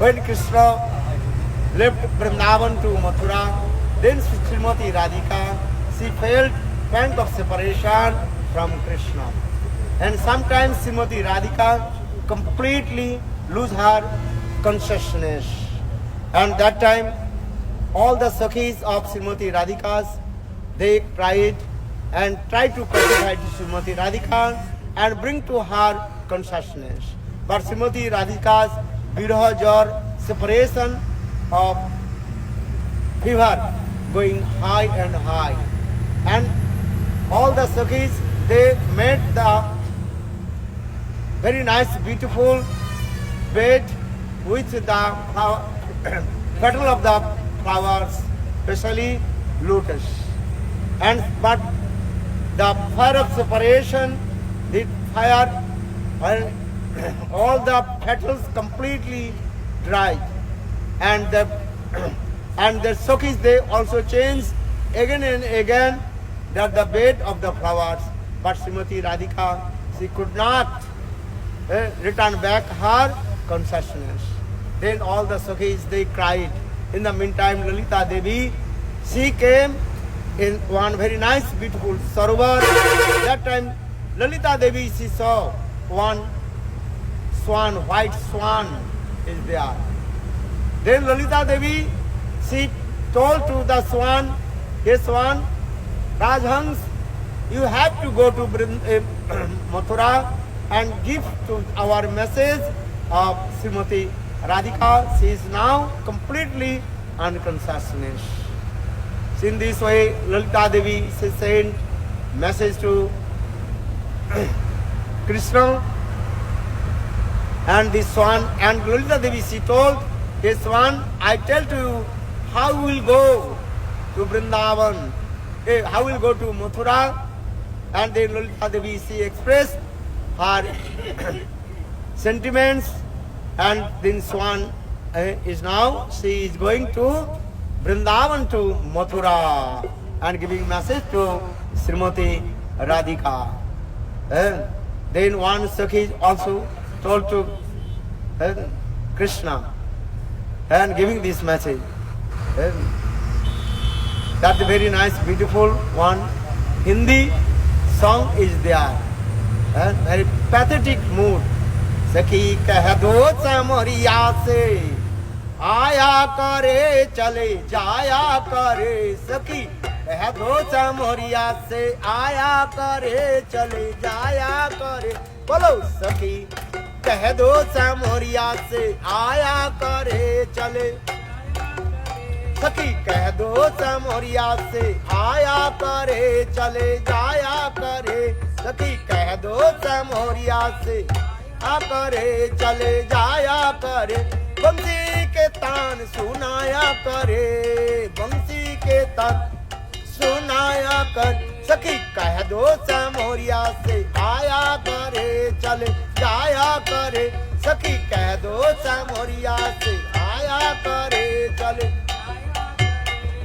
when Krishna left Vrindavan to Mathura, then Srimati Radhika, she felt pang of separation from Krishna. And sometimes Srimati Radhika completely lose her consciousness. And that time, all the Sakhis of Srimati Radhika's, they cried and tried to pacify Srimati Radhika and bring to her consciousness. But Srimati Radhika's Viraha Jar, separation of fever going high and high. And all the Sakhis, they made the very nice, beautiful bed with the petal of the flowers, especially lotus. And but the fire of separation, the fire, all the petals completely dried, and the Sakhis, they also changed again and again that the bed of the flowers. But Srimati Radhika, she could not return back her consciousness. Then all the Sakhis, they cried. In the meantime, Lalita Devi, she came in one very nice, beautiful sarovar. That time, Lalita Devi, she saw one swan, white swan is there. Then Lalita Devi, she told to the swan, "Hey swan, Rajhans, you have to go to Mathura and give to our message of Srimati Radhika. She is now completely unconsciousness." In this way, Lalita Devi, she sent message to Krishna and the swan. And Lalita Devi, she told, "Hey swan, I tell to you how we will go to Vrindavan, how we will go to Mathura." And then Lalita Devi, she expressed her sentiments, and then swan is now, she is going to Vrindavan to Mathura and giving message to Srimati Radhika. Then one Sakhi also told to Krishna and giving this message. That's a very nice, beautiful one. Hindi song is there. Very pathetic mood. Sakhi keh do samariya se आया करे चले जाया करे, सखी कह दो चमोरिया से आया करे चले जाया करे। बोलो सखी कह दो चमोरिया से आया करे चले, सखी कह दो चमोरिया से आया करे चले जाया करे, सखी कह दो चमोरिया से आ करे चले जाया करे। बंसी के तान सुनाया करे, बंसी के तान सुनाया कर, सखी कह दो चमोरिया से आया करे चले जाया करे, सखी कह दो चमोरिया से आया करे चले,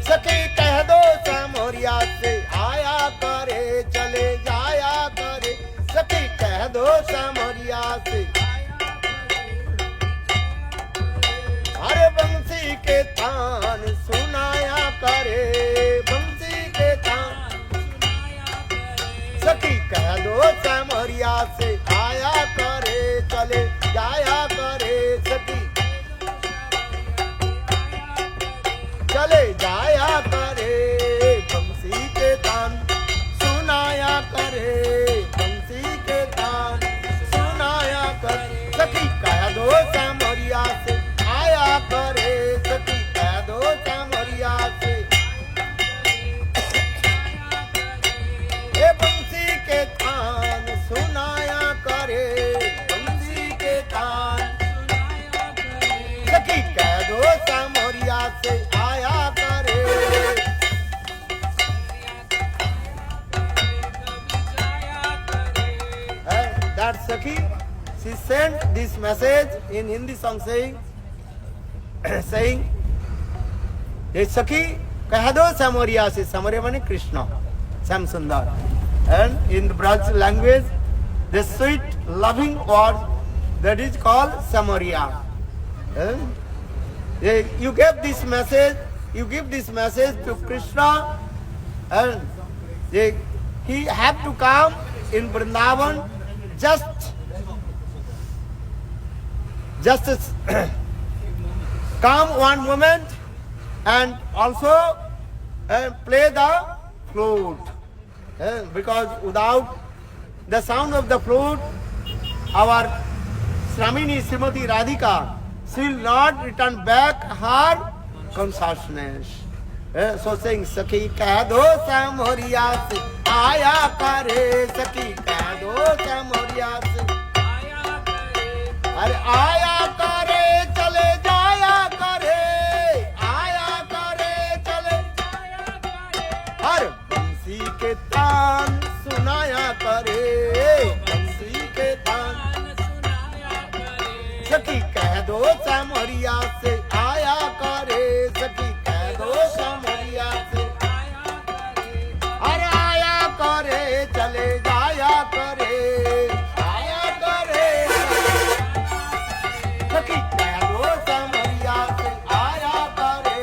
सखी कह दो चमोरिया से आया करे चले जाया करे, सखी कह दो चमोरिया से। अरे बंसी के तान सुनाया करे, बंसी के तान सखी कह दो चमोरिया से आया करे चले जाया करे, सखी चले जाया करे। बंसी के तान सुनाया करे, बंसी के तान सुनाया कर, सखी कह दो चमोरिया से आया करे, सखी कह दो चमोरिया से। ए बंसी के तान सुनाया करे, बंसी के तान सखी कह दो चमोरिया से आया करे। That Sakhi, she sent this message in Hindi song saying, ये सखी कह दो समोरिया से, समोरिया माने कृष्ण, श्याम सुंदर, and in the Braj language the sweet loving word that is called samoria. You give this message to Krishna, and he have to come in Vrindavan just come one moment and also play the flute. Because without the sound of the flute, our Sramini Srimati Radhika, she will not return back her consciousness. So saying, Sakhi keh do samhoriya se aaya kare, Sakhi keh do samhoriya se अरे आया करे चले जाया करे, आया करे चले जाया करे, हर बंसी के तान सुनाया करे, बंसी के तान सुनाया करे, सखी कह दो सामरिया से आया करे, सखी कह दो सामरिया से आया करे, अरे आया करे चले जाया करे, आया करे सखी कह दो सामरिया से आया करे,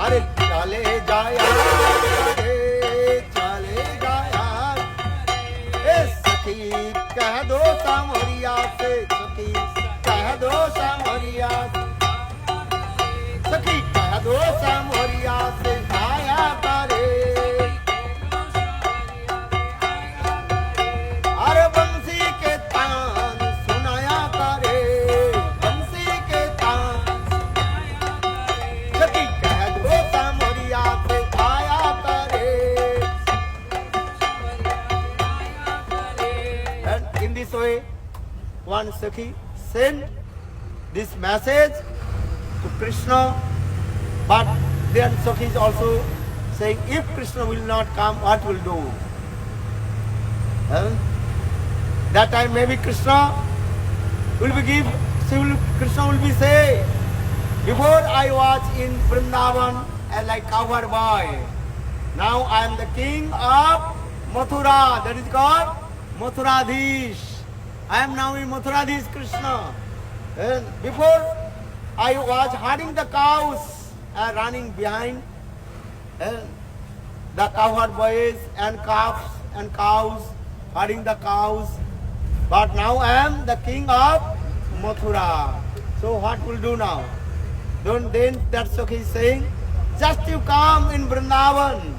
अरे चले जाया करे, चले जाया, सखी कह दो सामरिया से, सखी कह दो सामरिया से, सखी कह दो सामरिया से आया करे, अरे बंसी के तान सुनाया करे, बंसी के तान सखी कह दो सामरिया से आया करे. And in this way, one Sakhi sent this message to Krishna, but then Sakhi is also saying, if Krishna will not come, what will do? That time maybe Krishna will be Krishna will be say, before I was in Vrindavan as like cowherd boy, now I am the king of Mathura, that is called Mathuradhish. I am now in Mathuradhish Krishna. And before I was herding the cows and running behind the cowherd boys and calves and cows, herding the cows. But now I am the king of Mathura. So what will do now? Then that's okay is saying, just you come in Vrindavan.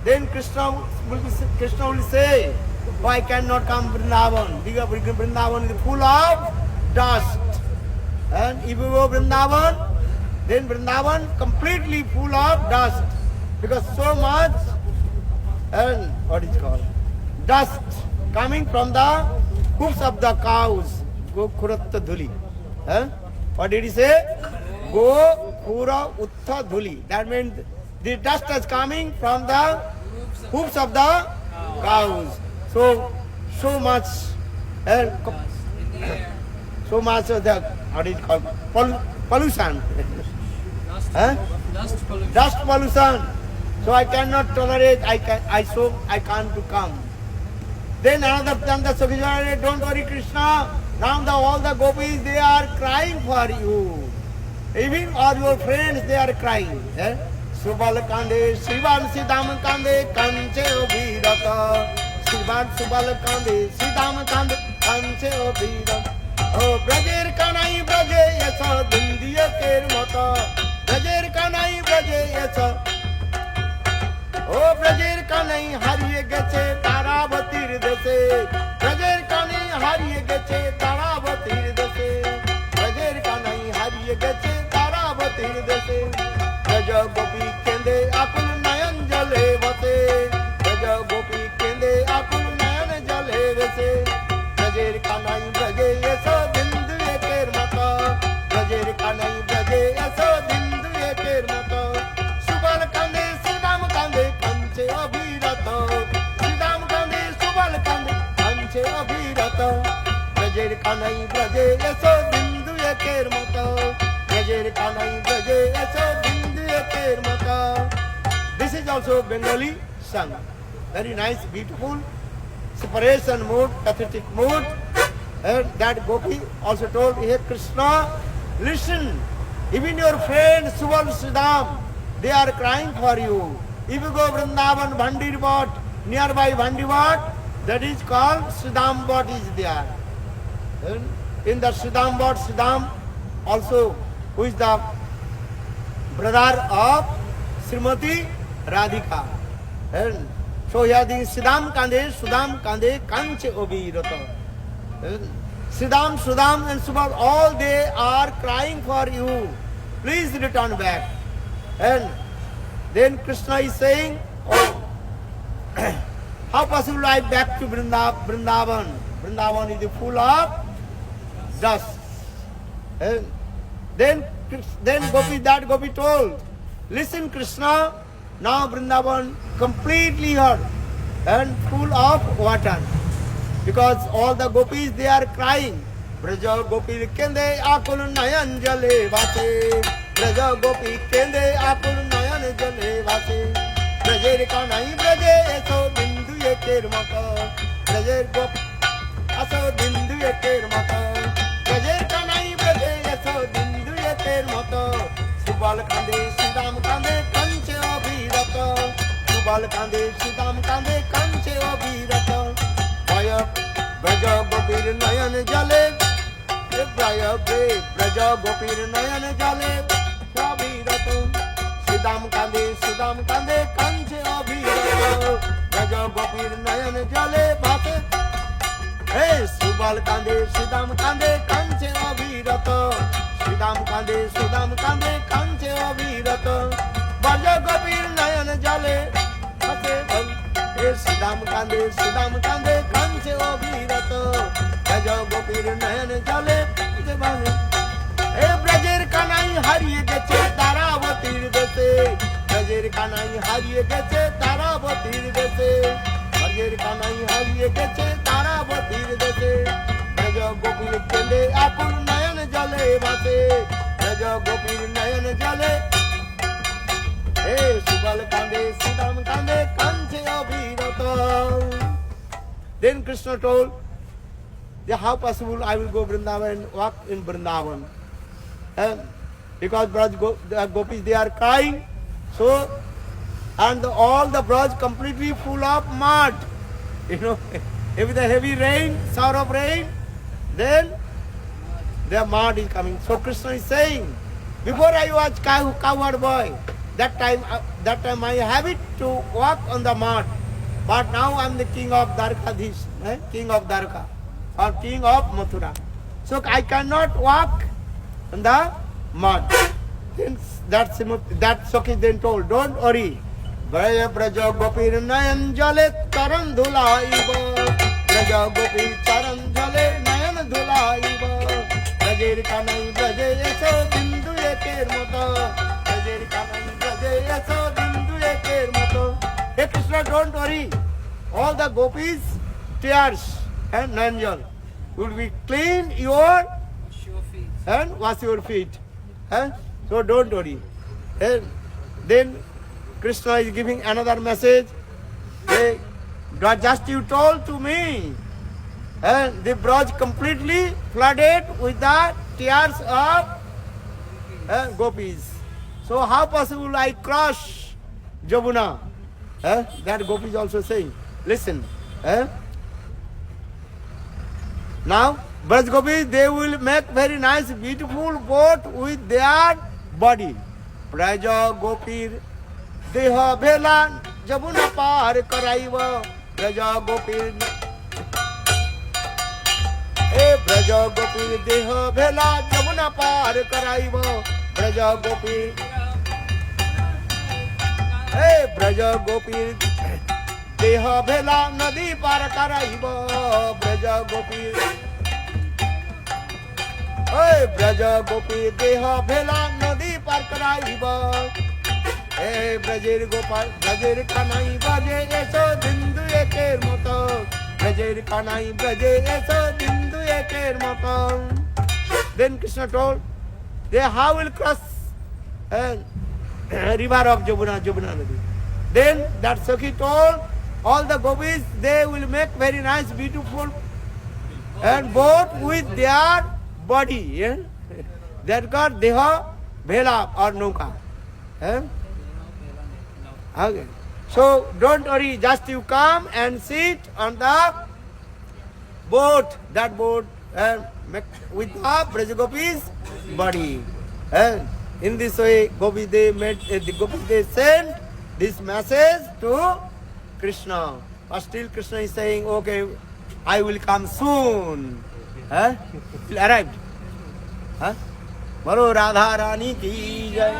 Then Krishna will say, why cannot come Vrindavan? Because Vrindavan is full of dust. And if you go Vrindavan, then Vrindavan completely full of dust. Because so much, and what is called? Dust coming from the hoofs of the cows. Go Khuratta Dhuli. What did he say? Go Khura Utta Dhuli. That means the dust is coming from the hoofs of the cows. So much, so much of the, what is it called? Pollution. Dust pollution. So I cannot tolerate, I can't to come. Then another time the Sakhi, don't worry Krishna, now all the gopis, they are crying for you. Even all your friends, they are crying. Subal Kande, Shivan Siddham Kande, Kanche Obhirata. Shivan Subal Kande, Siddham Kande, Kanche Obhirata. Oh, Brajer Kanai Braje Yasa, Dindiya Kermata. Brajer Kanai Braje Yasa. Oh, Brajer Kanai Hariye Geche, Taravatir Dese. Brajer Kanai Hariye Geche, Taravatir Dese. Brajer Kanai Hariye Geche, Taravatir Dese. Braja Gopi Kende Akul Nayan Jale Vase. Braja Gopi Kende Akul Nayan Jale Vase. Brajer Kanai Braje Yasa Dindu Eker Mata. Brajer Kanai Braje Yasa Dindu Eker Mata. Subal Kande Siddham Kande Kanche Abhirata. Siddham Kande Subal Kande Kanche Abhirata. Brajer Kanai Braje Yasa Dindu Eker Mata. Brajer Kanai Braje Yasa Dindu Eker Mata. This is also Bengali song. Very nice, beautiful, separation mood, pathetic mood. And that Gopi also told, hey Krishna, listen, even your friend Subal Siddham, they are crying for you. If you go Vrindavan, Bhandirvat, nearby Bhandirvat, that is called Siddham Bhat is there. And in the Siddham Bhat, Siddham also, who is the brother of Srimati Radhika. And so here the Siddham Kande, Sudam Kande, Kanche Obi Rata. Siddham, Sudam and Subal, all they are crying for you. Please return back. And then Krishna is saying, oh, how possible I back to Vrindavan? Vrindavan is full of dust. And then Gopi told, listen Krishna, now Vrindavan completely hot and full of water. Because all the gopis, they are crying. Braja gopi kende akul nayan jale vase. Braja gopi kende akul nayan jale vase. Brajer kanai braje eso bindu eker maka. Brajer gopi aso bindu eker maka. Brajer kanai braje eso bindu eker maka. Subal kande Siddham kande kanche abhirata. Subal kande Siddham kande kanche abhirata. Braja Gopir Nayan Jale, Braja Gopir Nayan Jale, Shabhiratu, Siddham Kande, Kanche Abhiratu, Braja Gopir Nayan Jale, Bhate, Hey, Subal Kande, Siddham Kande, Kanche Abhiratu, Siddham Kande, Kanche Abhiratu, Braja Gopir Nayan Jale, Bhate, Siddham Kande, Kanche Abhirata, Braja Gopir Nayan Jale, Hey, Brajer Kanai Hariye Geche, Taravatir Dese, Brajer Kanai Hariye Geche, Taravatir Dese, Brajer Kanai Hariye Geche, Taravatir Dese, Braja Gopir Kende, Apur Nayan Jale Vase, Braja Gopir Nayan Jale, Hey, Subal Kande, Siddham Kande, Kanche Abhirata. Then Krishna told, how possible I will go Vrindavan and walk in Vrindavan? Because the gopis, they are crying, so, and all the Braj completely full of mud. If the heavy rain, shower of rain, then the mud is coming. So Krishna is saying, before I was cowherd boy, that time I have it to walk on the mud. But now I am the king of Dwarkadhish, king of Dwarka, or king of Mathura. So I cannot walk on the mud. That Sakhi then told, don't worry. Braja Gopir Nayan Jale Taran Dhula Iba. Braja Gopir Taran Jale Nayan Dhula Iba. Brajer Kanai Braje Eso Bindu Eker Mata. Brajer Kanai Braje Eso Bindu Eker Mata. Hey Krishna, don't worry. All the gopis, tears and nanjal will be clean your feet and wash your feet. So don't worry. And then Krishna is giving another message. Hey, God, just you told to me. And the Braj completely flooded with the tears of gopis. So how possible I cross Jamuna? That Gopi is also saying, listen. Now, Braj Gopis, they will make very nice, beautiful boat with their body. Braja Gopir, Deha Bhela, Jamuna Par Karaiva, Braja Gopir. Hey, Braja Gopir, Deha Bhela, Jamuna Par Karaiva, Braja Gopir. Hey, Braja Gopir, Deha Bhela, Nadi Par Karaiva, Braja Gopir. Hey, Braja Gopir, Deha Bhela, Nadi Par Karaiva. Hey, Brajer Gopal, Brajer Kanai, Braje Eso Bindu Eker Mata. Brajer Kanai, Braje Eso Bindu Eker Mata. Then Krishna told, they how will cross river of Jamuna Nadi. Then that Sakhi told, all the gopis, they will make very nice, beautiful and boat with their body. That called deha bhela or nauka. Okay. So don't worry, just you come and sit on the boat, that boat with the Brajagopis body. And in this way, the Gopis they sent this message to Krishna. But still Krishna is saying, okay, I will come soon. He arrived. Bolo Radha Rani ki jai,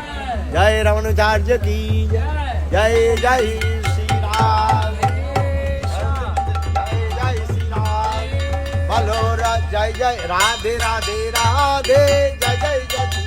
Jai Ramanujarya ki jai, Jai Jai Shri Ram, Jai Jai Shri Ram, Bolo Jai Jai Radhe Radhe Radhe, Jai Jai Jai.